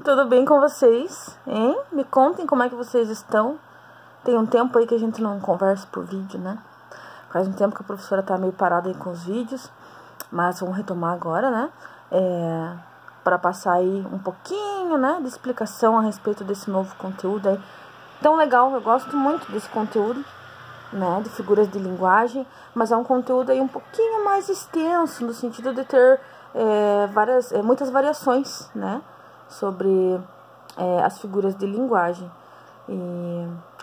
Tudo bem com vocês, hein? Me contem como é que vocês estão. Tem um tempo aí que a gente não conversa por vídeo, né? Faz um tempo que a professora tá meio parada aí com os vídeos, mas vamos retomar agora, né? Para passar aí um pouquinho, né, de explicação a respeito desse novo conteúdo aí. Tão legal, eu gosto muito desse conteúdo, né, de figuras de linguagem, mas é um conteúdo aí um pouquinho mais extenso, no sentido de ter muitas variações, né, sobre as figuras de linguagem.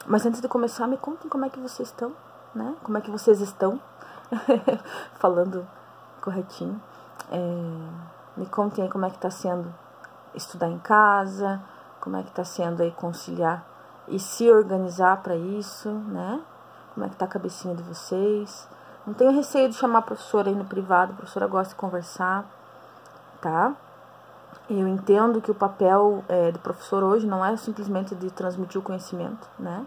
Mas antes de começar, me contem como é que vocês estão, né, como é que vocês estão, falando corretinho. Me contem aí como é que tá sendo estudar em casa, como é que tá sendo aí conciliar e se organizar para isso, né? Como é que tá a cabecinha de vocês? Não tenho receio de chamar a professora aí no privado, a professora gosta de conversar, tá? Eu entendo que o papel do professor hoje não é simplesmente de transmitir o conhecimento, né?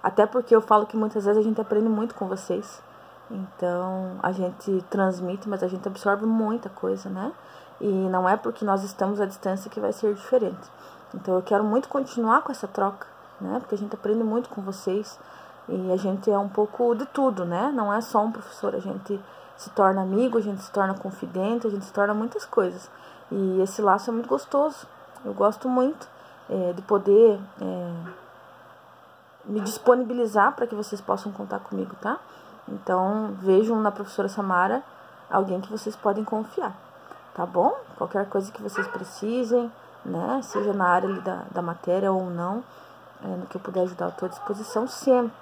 Até porque eu falo que muitas vezes a gente aprende muito com vocês. Então, a gente transmite, mas a gente absorve muita coisa, né? E não é porque nós estamos à distância que vai ser diferente. Então, eu quero muito continuar com essa troca, né? Porque a gente aprende muito com vocês e a gente é um pouco de tudo, né? Não é só um professor, a gente se torna amigo, a gente se torna confidente, a gente se torna muitas coisas. E esse laço é muito gostoso. Eu gosto muito de poder me disponibilizar para que vocês possam contar comigo, tá? Então, vejam na professora Samara alguém que vocês podem confiar, tá bom? Qualquer coisa que vocês precisem, né? Seja na área ali da matéria ou não, no que eu puder ajudar, eu estou à disposição sempre,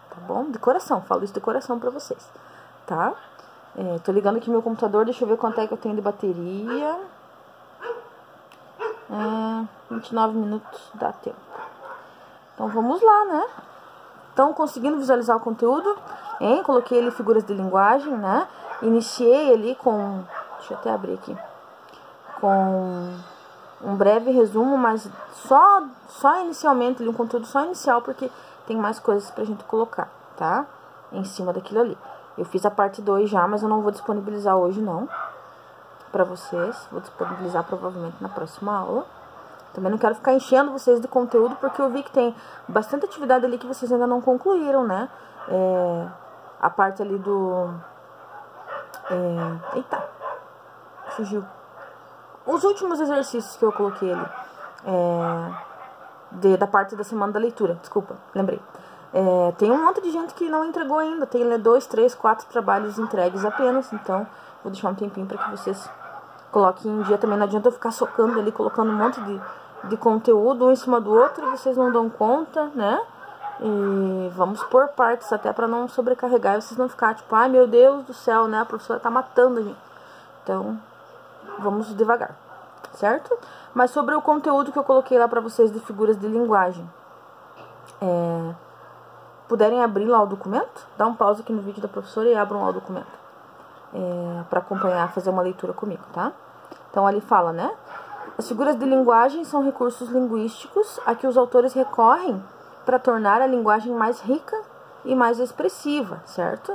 tá bom? De coração, falo isso de coração pra vocês, tá? Tô ligando aqui meu computador, deixa eu ver quanto é que eu tenho de bateria. 29 minutos, dá tempo. Então, vamos lá, né? Estão conseguindo visualizar o conteúdo? Coloquei ali figuras de linguagem, né? Iniciei ali com... Deixa eu até abrir aqui. Com um breve resumo, mas só inicialmente ali, um conteúdo só inicial, porque tem mais coisas pra gente colocar, tá? Em cima daquilo ali. Eu fiz a parte 2 já, mas eu não vou disponibilizar hoje, não. Pra vocês. Vou disponibilizar provavelmente na próxima aula. Também não quero ficar enchendo vocês de conteúdo, porque eu vi que tem bastante atividade ali que vocês ainda não concluíram, né? A parte ali do... Eita! Fugiu. Os últimos exercícios que eu coloquei ali. Da parte da semana da leitura. Desculpa, lembrei. Tem um monte de gente que não entregou ainda. Tem 2, 3, 4 trabalhos entregues apenas. Então, vou deixar um tempinho para que vocês coloquem em dia também. Não adianta eu ficar socando ali, colocando um monte de conteúdo um em cima do outro e vocês não dão conta, né? E vamos por partes até para não sobrecarregar e vocês não ficar tipo, ai meu Deus do céu, né? A professora tá matando a gente. Então, vamos devagar, certo? Mas sobre o conteúdo que eu coloquei lá para vocês de figuras de linguagem, puderem abrir lá o documento, dá um pause aqui no vídeo da professora e abram lá o documento para acompanhar, fazer uma leitura comigo, tá? Então, ali fala, né? As figuras de linguagem são recursos linguísticos a que os autores recorrem para tornar a linguagem mais rica e mais expressiva, certo?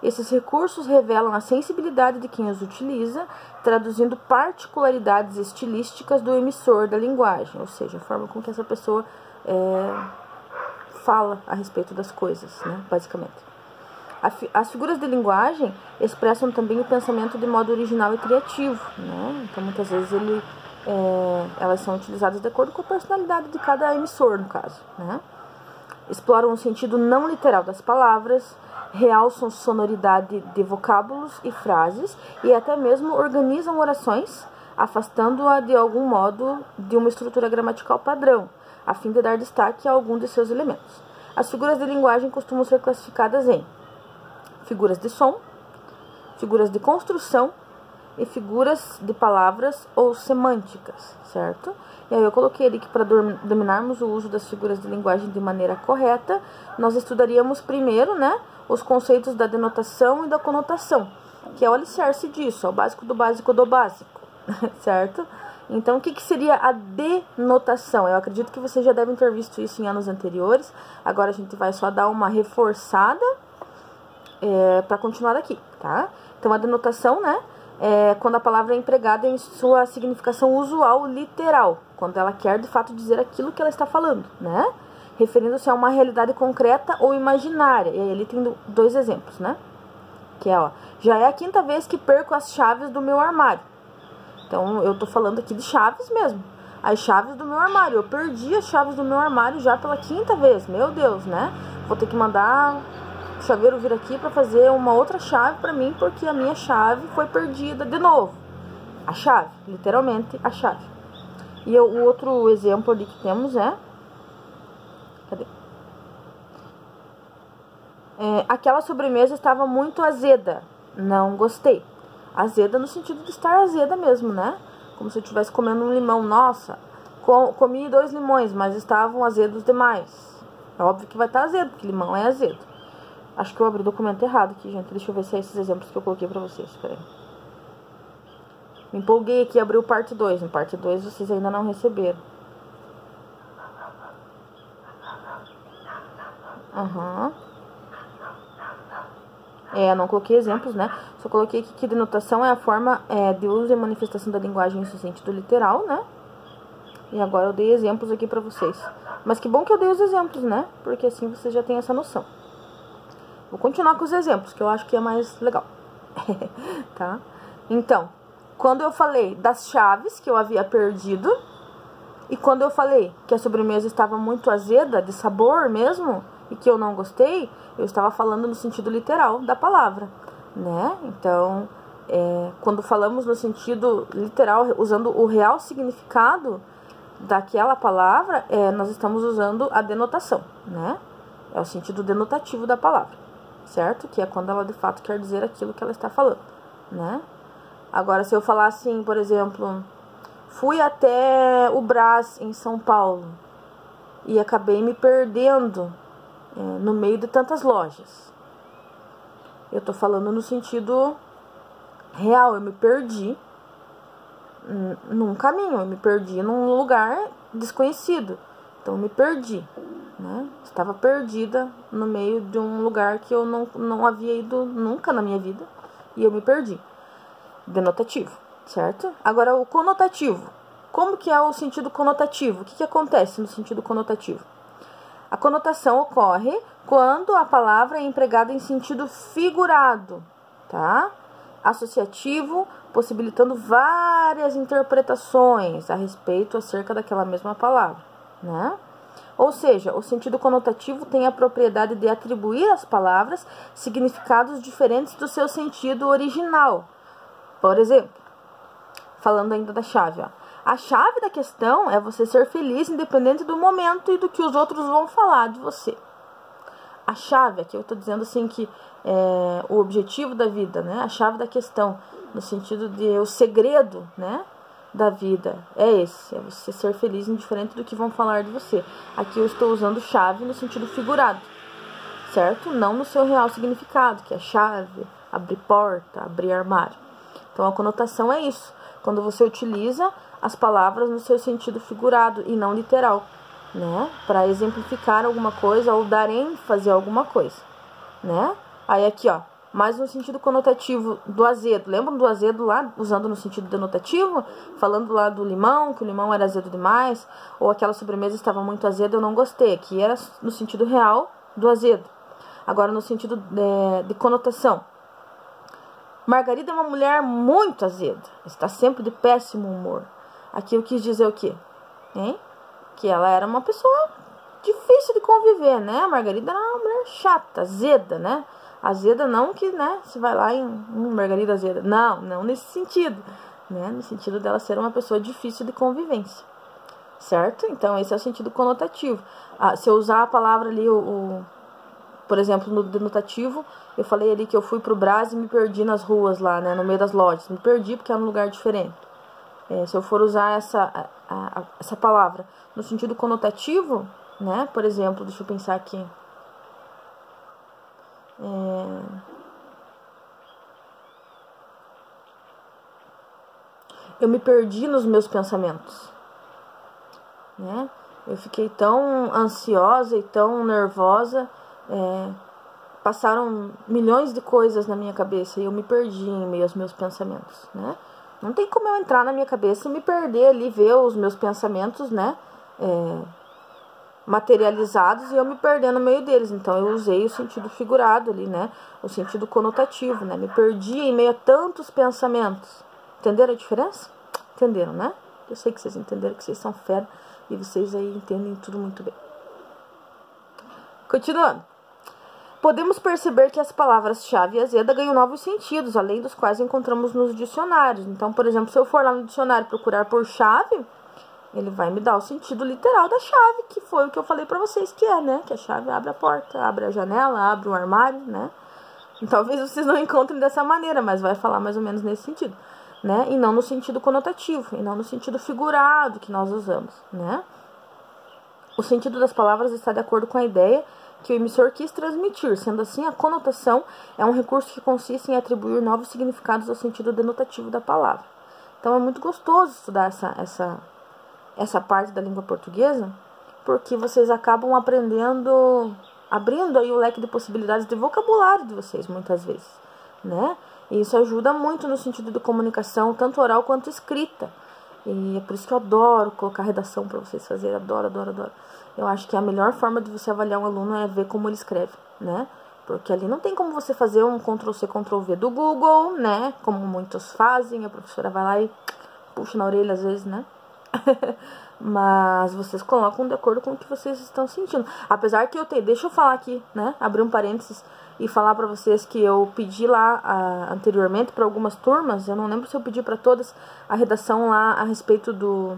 Esses recursos revelam a sensibilidade de quem os utiliza, traduzindo particularidades estilísticas do emissor da linguagem, ou seja, a forma com que essa pessoa fala a respeito das coisas, né, basicamente. As figuras de linguagem expressam também o pensamento de modo original e criativo, né? Então, muitas vezes elas são utilizadas de acordo com a personalidade de cada emissor, no caso, né? Exploram o sentido não literal das palavras, realçam sonoridade de vocábulos e frases e até mesmo organizam orações, afastando-a de algum modo de uma estrutura gramatical padrão, a fim de dar destaque a algum de seus elementos. As figuras de linguagem costumam ser classificadas em figuras de som, figuras de construção e figuras de palavras ou semânticas, certo? E aí eu coloquei ali que para dominarmos o uso das figuras de linguagem de maneira correta, nós estudaríamos primeiro, né, os conceitos da denotação e da conotação, que é o alicerce disso, é o básico do básico do básico, certo? Então, o que seria a denotação? Eu acredito que vocês já devem ter visto isso em anos anteriores, agora a gente vai só dar uma reforçada para continuar daqui, tá? Então, a denotação, né, quando a palavra é empregada em sua significação usual, literal, quando ela quer de fato dizer aquilo que ela está falando, né? Referindo-se a uma realidade concreta ou imaginária. E aí ele tem 2 exemplos, né? Que é, ó, já é a 5ª vez que perco as chaves do meu armário. Então, eu tô falando aqui de chaves mesmo. As chaves do meu armário. Eu perdi as chaves do meu armário já pela 5ª vez. Meu Deus, né? Vou ter que mandar o chaveiro vir aqui pra fazer uma outra chave pra mim, porque a minha chave foi perdida de novo. A chave, literalmente a chave. E o outro exemplo ali que temos é... Cadê? Aquela sobremesa estava muito azeda. Não gostei. Azeda no sentido de estar azeda mesmo, né? Como se eu estivesse comendo um limão. Nossa, comi 2 limões, mas estavam azedos demais. É óbvio que vai estar azedo, porque limão é azedo. Acho que eu abri o documento errado aqui, gente. Deixa eu ver se é esses exemplos que eu coloquei pra vocês. Espera aí. Me empolguei aqui, abri o parte 2. No parte 2 vocês ainda não receberam. Não coloquei exemplos, né? Só coloquei que denotação é a forma de uso e manifestação da linguagem em seu sentido literal, né? E agora eu dei exemplos aqui pra vocês. Mas que bom que eu dei os exemplos, né? Porque assim vocês já têm essa noção. Vou continuar com os exemplos, que eu acho que é mais legal. Tá? Então, quando eu falei das chaves que eu havia perdido, e quando eu falei que a sobremesa estava muito azeda, de sabor mesmo, e que eu não gostei, eu estava falando no sentido literal da palavra, né? Então, quando falamos no sentido literal, usando o real significado daquela palavra, nós estamos usando a denotação, né? É o sentido denotativo da palavra, certo? Que é quando ela de fato quer dizer aquilo que ela está falando, né? Agora, se eu falar assim, por exemplo, fui até o Brás, em São Paulo, e acabei me perdendo no meio de tantas lojas. Eu tô falando no sentido real, eu me perdi num caminho, eu me perdi num lugar desconhecido. Então, eu me perdi, né? Estava perdida no meio de um lugar que eu não havia ido nunca na minha vida, e eu me perdi. Denotativo, certo? Agora, o conotativo. Como que é o sentido conotativo? O que acontece no sentido conotativo? A conotação ocorre quando a palavra é empregada em sentido figurado, tá? Associativo, possibilitando várias interpretações a respeito acerca daquela mesma palavra, né? Ou seja, o sentido conotativo tem a propriedade de atribuir às palavras significados diferentes do seu sentido original. Por exemplo, falando ainda da chave, ó. A chave da questão é você ser feliz independente do momento e do que os outros vão falar de você. A chave, aqui eu estou dizendo assim que o objetivo da vida, né? A chave da questão, no sentido de o segredo, né, da vida é esse, é você ser feliz indiferente do que vão falar de você. Aqui eu estou usando chave no sentido figurado, certo? Não no seu real significado, que é chave, abrir porta, abrir armário. Então a conotação é isso, quando você utiliza as palavras no seu sentido figurado e não literal, né? Para exemplificar alguma coisa ou dar ênfase a alguma coisa, né? Aí aqui, ó, mais no sentido conotativo do azedo. Lembram do azedo lá, usando no sentido denotativo? Falando lá do limão, que o limão era azedo demais, ou aquela sobremesa estava muito azeda, eu não gostei. Aqui era no sentido real do azedo. Agora, no sentido de conotação. Margarida é uma mulher muito azeda, está sempre de péssimo humor. Aqui eu quis dizer o quê? Que ela era uma pessoa difícil de conviver, né? A Margarida era uma mulher chata, azeda, né? Azeda não que, né, se vai lá em Margarida azeda. Não nesse sentido, né? No sentido dela ser uma pessoa difícil de convivência, certo? Então, esse é o sentido conotativo. Se eu usar a palavra ali, por exemplo, no denotativo, eu falei ali que eu fui pro Brás e me perdi nas ruas lá, né, no meio das lojas. Me perdi porque era um lugar diferente. Se eu for usar essa palavra no sentido conotativo, né, por exemplo, deixa eu pensar aqui. Eu me perdi nos meus pensamentos, né? Eu fiquei tão ansiosa e tão nervosa, passaram milhões de coisas na minha cabeça e eu me perdi em meio aos meus pensamentos, né? Não tem como eu entrar na minha cabeça e me perder ali, ver os meus pensamentos, né? Materializados e eu me perder no meio deles. Então eu usei o sentido figurado ali, né? O sentido conotativo, né? Me perdi em meio a tantos pensamentos. Entenderam a diferença? Entenderam, né? Eu sei que vocês entenderam, que vocês são fera e vocês aí entendem tudo muito bem. Continuando. Podemos perceber que as palavras-chave azeda ganham novos sentidos, além dos quais encontramos nos dicionários. Então, por exemplo, se eu for lá no dicionário procurar por chave, ele vai me dar o sentido literal da chave, que foi o que eu falei pra vocês que é, né? Que a chave abre a porta, abre a janela, abre o armário, né? E talvez vocês não encontrem dessa maneira, mas vai falar mais ou menos nesse sentido, né? E não no sentido conotativo, e não no sentido figurado que nós usamos, né? O sentido das palavras está de acordo com a ideia que o emissor quis transmitir. Sendo assim, a conotação é um recurso que consiste em atribuir novos significados ao sentido denotativo da palavra. Então, é muito gostoso estudar essa parte da língua portuguesa, porque vocês acabam aprendendo, abrindo aí o leque de possibilidades de vocabulário de vocês, muitas vezes, né? E isso ajuda muito no sentido de comunicação, tanto oral quanto escrita. E é por isso que eu adoro colocar redação para vocês fazerem, adoro. Eu acho que a melhor forma de você avaliar um aluno é ver como ele escreve, né? Porque ali não tem como você fazer um Ctrl+C, Ctrl+V do Google, né? Como muitos fazem, a professora vai lá e puxa na orelha às vezes, né? Mas vocês colocam de acordo com o que vocês estão sentindo. Apesar que deixa eu falar aqui, né? Abrir um parênteses e falar pra vocês que eu pedi lá anteriormente para algumas turmas, eu não lembro se eu pedi para todas a redação lá a respeito do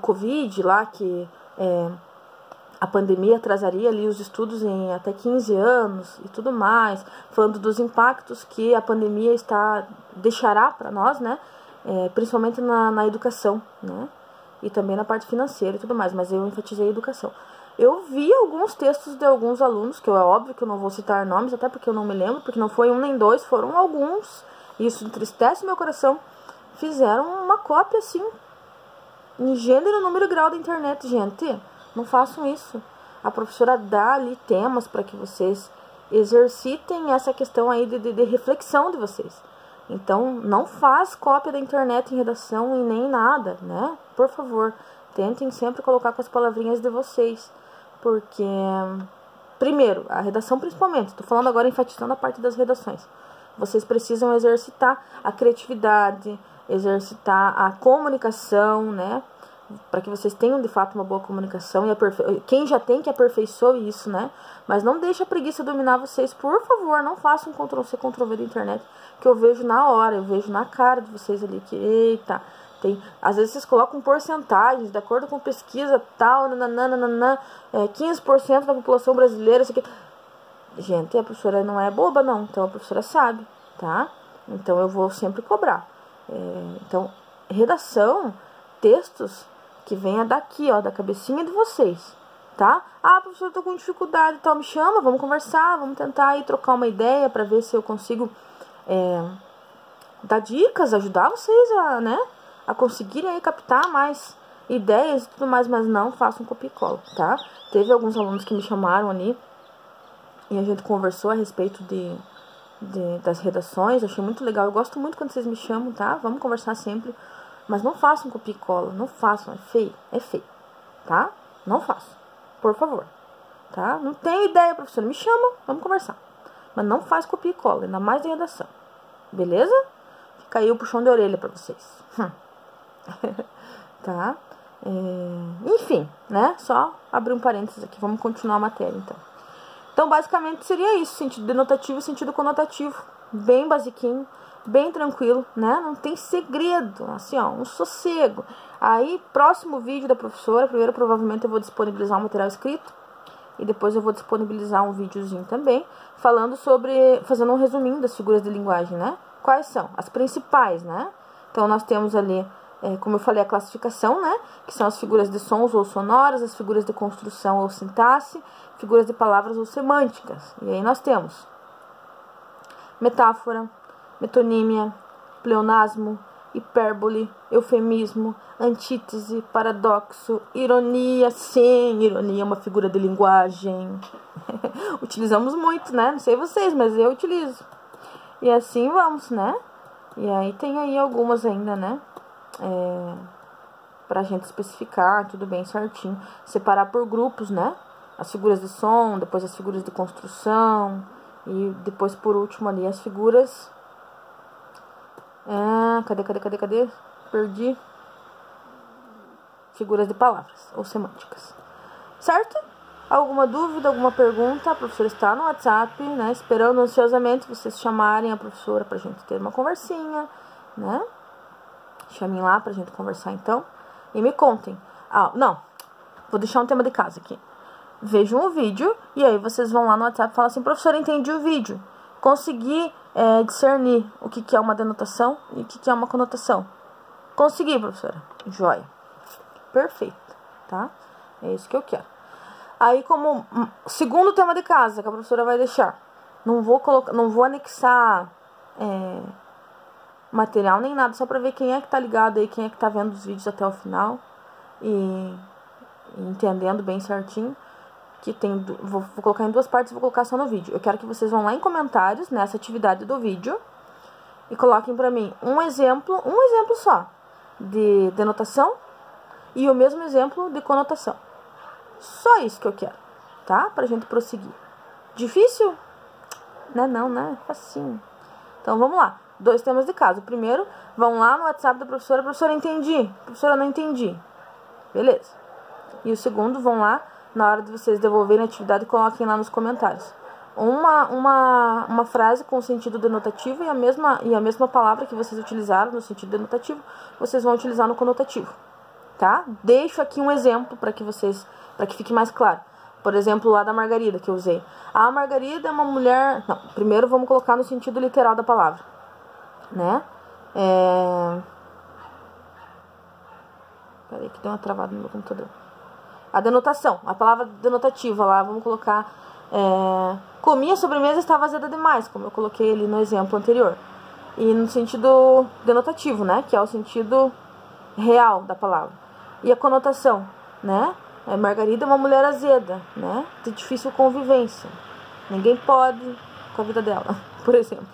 Covid lá, que a pandemia atrasaria ali os estudos em até 15 anos e tudo mais, falando dos impactos que a pandemia deixará para nós, né? Principalmente na educação, né? E também na parte financeira e tudo mais, mas eu enfatizei a educação. Eu vi alguns textos de alguns alunos, que é óbvio que eu não vou citar nomes, até porque eu não me lembro, porque não foi um nem dois, foram alguns, e isso entristece meu coração, fizeram uma cópia assim, em gênero, número e grau da internet. Gente, não façam isso. A professora dá ali temas para que vocês exercitem essa questão aí de reflexão de vocês. Então, não faz cópia da internet em redação e nem nada, né? Por favor, tentem sempre colocar com as palavrinhas de vocês. Porque, primeiro, a redação principalmente, estou falando agora enfatizando a parte das redações. Vocês precisam exercitar a criatividade, exercitar a comunicação, né? Para que vocês tenham de fato uma boa comunicação. E quem já tem, que aperfeiçoe isso, né? Mas não deixe a preguiça dominar vocês, por favor. Não façam um Ctrl+C, Ctrl+V da internet, que eu vejo na hora, eu vejo na cara de vocês ali que, eita, às vezes vocês colocam porcentagens de acordo com pesquisa tal, 15% da população brasileira, isso aqui. Gente, a professora não é boba, não. Então a professora sabe, tá? Então eu vou sempre cobrar. Então, redação, textos que venha daqui, ó, da cabecinha de vocês, tá? Ah, professor, eu tô com dificuldade e tal, me chama, vamos conversar, vamos tentar aí trocar uma ideia pra ver se eu consigo dar dicas, ajudar vocês a conseguirem aí captar mais ideias e tudo mais, mas não façam copia e cola, tá? Teve alguns alunos que me chamaram ali e a gente conversou a respeito das redações, achei muito legal, eu gosto muito quando vocês me chamam, tá? Vamos conversar sempre. Mas não façam copia e cola, não façam, é feio, tá? Não façam, por favor, tá? Não tenho ideia, professor, me chama, vamos conversar. Mas não faz copia e cola, ainda mais de redação, beleza? Fica aí o puxão de orelha pra vocês. Tá? Enfim, né? Só abrir um parênteses aqui, vamos continuar a matéria, então. Então, basicamente, seria isso, sentido denotativo e sentido conotativo, bem basiquinho. Bem tranquilo, né? Não tem segredo, assim, ó, um sossego. Aí, próximo vídeo da professora, primeiro provavelmente eu vou disponibilizar um material escrito e depois eu vou disponibilizar um videozinho também, falando fazendo um resuminho das figuras de linguagem, né? Quais são? As principais, né? Então, nós temos ali, como eu falei, a classificação, né? Que são as figuras de sons ou sonoras, as figuras de construção ou sintaxe, figuras de palavras ou semânticas. E aí nós temos metáfora, metonímia, pleonasmo, hipérbole, eufemismo, antítese, paradoxo, ironia. Sim, ironia é uma figura de linguagem. Utilizamos muito, né? Não sei vocês, mas eu utilizo. E assim vamos, né? E aí tem aí algumas ainda, né? Pra gente especificar tudo bem certinho. Separar por grupos, né? As figuras de som, depois as figuras de construção. E depois, por último, ali, as figuras... Cadê? Perdi. Figuras de palavras ou semânticas. Certo? Alguma dúvida, alguma pergunta? A professora está no WhatsApp, né? Esperando ansiosamente vocês chamarem a professora pra gente ter uma conversinha, né? Chamem lá pra gente conversar, então. E me contem. Não. Vou deixar um tema de casa aqui. Vejam o vídeo e aí vocês vão lá no WhatsApp e falam assim: professora, entendi o vídeo. Consegui discernir o que é uma denotação e o que é uma conotação. Consegui, professora. Joia. Perfeito, tá? É isso que eu quero. Aí, como segundo tema de casa que a professora vai deixar, não vou anexar material nem nada, só pra ver quem é que tá ligado aí, quem é que tá vendo os vídeos até o final e entendendo bem certinho. Que tem, vou colocar em 2 partes, vou colocar só no vídeo. Eu quero que vocês vão lá em comentários, nessa atividade do vídeo, e coloquem pra mim um exemplo só, de denotação e o mesmo exemplo de conotação. Só isso que eu quero, tá? Pra gente prosseguir. Difícil? Não, né? Facinho. Então, vamos lá. 2 temas de casa. O primeiro, vão lá no WhatsApp da professora. Professora, entendi. Professora, não entendi. Beleza. E o segundo, vão lá, na hora de vocês devolverem a atividade, coloquem lá nos comentários uma frase com sentido denotativo e a mesma palavra que vocês utilizaram no sentido denotativo, vocês vão utilizar no conotativo, tá? Deixo aqui um exemplo para que fique mais claro. Por exemplo, lá da Margarida que eu usei. A Margarida é uma mulher... Não, primeiro vamos colocar no sentido literal da palavra, né? Peraí que deu uma travada no meu computador. A denotação, a palavra denotativa lá, vamos colocar... Comi a sobremesa, estava azeda demais, como eu coloquei ali no exemplo anterior. E no sentido denotativo, né? Que é o sentido real da palavra. E a conotação, né? Margarida é uma mulher azeda, né? De difícil convivência. Ninguém pode com a vida dela, por exemplo.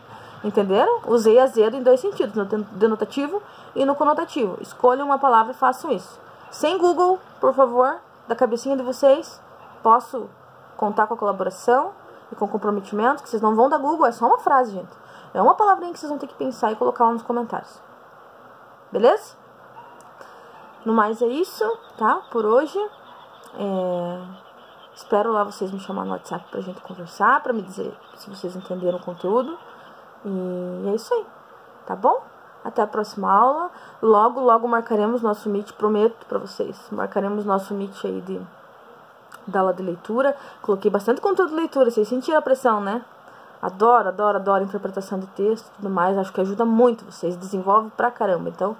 Entenderam? Usei azedo em 2 sentidos, no denotativo e no conotativo. Escolham uma palavra e façam isso. Sem Google, por favor, da cabecinha de vocês. Posso contar com a colaboração e com o comprometimento, que vocês não vão dar Google, é só uma frase, gente. É uma palavrinha que vocês vão ter que pensar e colocar lá nos comentários. Beleza? No mais é isso, tá? Por hoje. Espero lá vocês me chamar no WhatsApp pra gente conversar, pra me dizer se vocês entenderam o conteúdo. E é isso aí, tá bom? Até a próxima aula. Logo marcaremos nosso Meet, prometo pra vocês. Marcaremos nosso Meet aí da aula de leitura. Coloquei bastante conteúdo de leitura, vocês sentiram a pressão, né? Adoro interpretação de texto e tudo mais. Acho que ajuda muito vocês, desenvolve pra caramba. Então,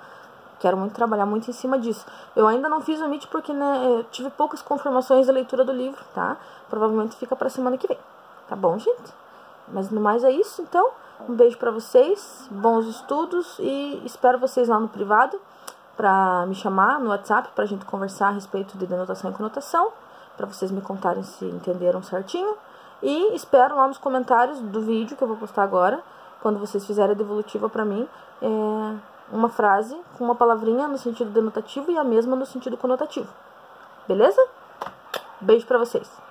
quero muito trabalhar muito em cima disso. Eu ainda não fiz o Meet porque, né, eu tive poucas confirmações da leitura do livro, tá? Provavelmente fica pra semana que vem. Tá bom, gente? Mas no mais é isso, então. Um beijo pra vocês, bons estudos e espero vocês lá no privado pra me chamar no WhatsApp pra gente conversar a respeito de denotação e conotação, pra vocês me contarem se entenderam certinho. E espero lá nos comentários do vídeo que eu vou postar agora, quando vocês fizerem a devolutiva pra mim, uma frase com uma palavrinha no sentido denotativo e a mesma no sentido conotativo. Beleza? Beijo pra vocês.